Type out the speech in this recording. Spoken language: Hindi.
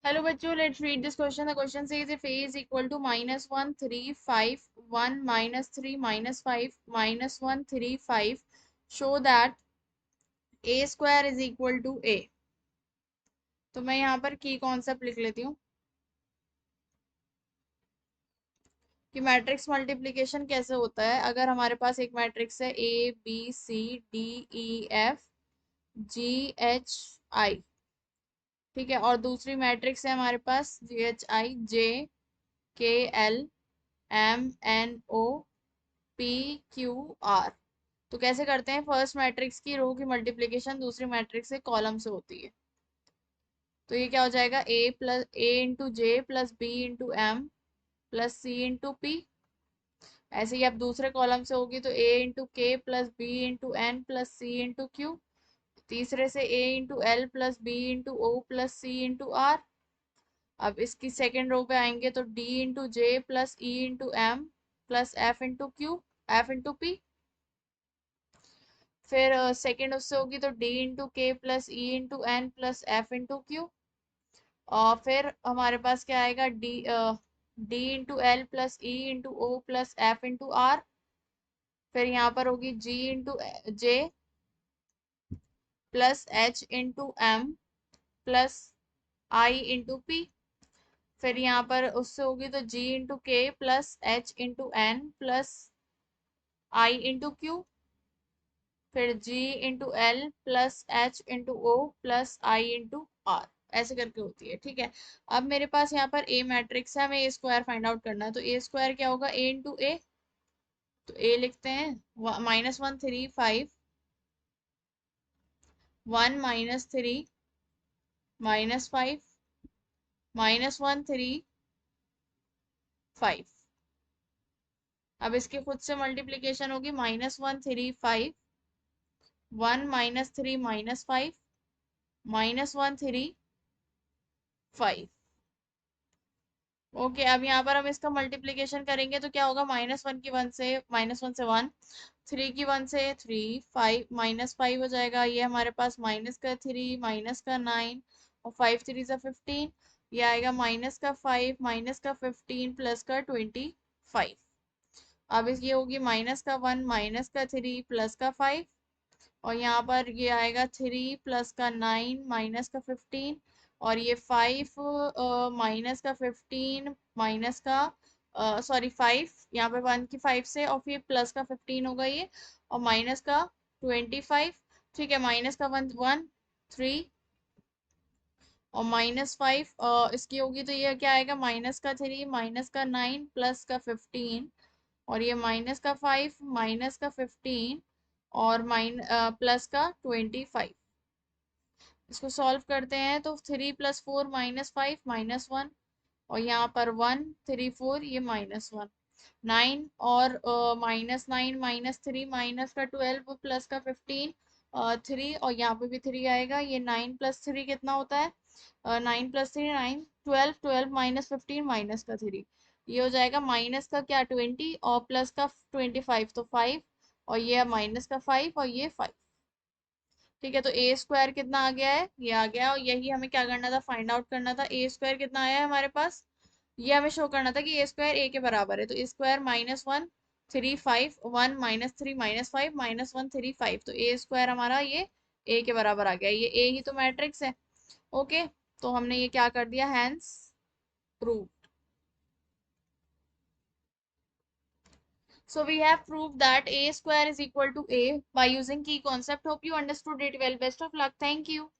हेलो बच्चों, let's read this question. The question says if a is equal to -1 3 5 1 -3 -5 -1 3 5 show that a square is equal to a। तो मैं यहाँ पर की कॉन्सेप्ट लिख लेती हूँ कि मैट्रिक्स मल्टीप्लिकेशन कैसे होता है। अगर हमारे पास एक मैट्रिक्स है A B C D E F G H I, ठीक है, और दूसरी मैट्रिक्स है हमारे पास GHI JKLMNOPQR। तो कैसे करते हैं, फर्स्ट मैट्रिक्स की रो की मल्टीप्लीकेशन दूसरी मैट्रिक्स के कॉलम से होती है। तो ये क्या हो जाएगा, A into J plus B into M plus C into P। ऐसे ही अब दूसरे कॉलम से होगी तो A into K plus B into N plus C into Q। तीसरे से A into L plus B into O plus C into R। अब इसकी सेकेंड रो पे आएंगे तो D into J plus E into M plus F into P। फिर सेकेंड उससे होगी तो D into K plus E into N plus F into Q। और फिर हमारे पास क्या आएगा, D into L plus E into O plus F into R। फिर यहाँ पर होगी G into J plus H into M plus I into P। फिर यहाँ पर उससे होगी तो G into K plus H into N plus I into Q। फिर G into L plus H into O plus I into R। ऐसे करके होती है, ठीक है। अब मेरे पास यहाँ पर A मैट्रिक्स है, हमें A स्क्वायर फाइंड आउट करना है। तो A स्क्वायर क्या होगा, A इंटू A। तो A लिखते हैं -1 3 5 1 -3 -5 -1 3 5। अब इसकी खुद से मल्टीप्लीकेशन होगी -1 3 5 1 -3 -5 -1 3 5। ओके, अब यहाँ पर हम इसका मल्टीप्लीकेशन करेंगे तो क्या होगा, -1 की 1 से 1 3 की 1 से 3 5 -5 हो जाएगा। ये हमारे पास -3 -9 और 5 3 = 15। ये आएगा -5 -15 +25। अब ये होगी -1 -3 +5। और यहाँ पर ये आएगा 3 +9 -15। और ये 5 -15 सॉरी 5, यहाँ पे 1 की 5 से और फिर +15 होगा ये, और -25। ठीक है, -1 3 और -5 इसकी होगी तो ये क्या आएगा, -3 -9 +15। और ये -5 -15 और +25। इसको सॉल्व करते हैं तो 3 + 4 -5 -1। और यहाँ पर 1 3 4 ये -1 9 और -9 -3 -12 +15 3। और यहाँ पे भी 3 आएगा। ये 9 + 3 कितना होता है, 9 + 3 9 12 12 -15 -3। ये हो जाएगा माइनस का क्या 20 और प्लस का 25 तो 5। और ये माइनस का 5 और ये 5। ठीक है, तो ए स्क्वायर कितना आ गया है, ये आ गया। और यही हमें क्या करना था, फाइंड आउट करना था। ए स्क्वायर कितना आया है हमारे पास, ये हमें शो करना था कि ए स्क्वायर ए के बराबर है। तो ए स्क्वायर -1 3 5 1 -3 -5 -1 3 5। तो ए स्क्वायर हमारा ये ए के बराबर आ गया। ये ए ही तो मैट्रिक्स है। ओके, तो हमने ये क्या कर दिया, hence prove. So we have proved that a square is equal to a by using key concept. Hope you understood it well. Best of luck. Thank you.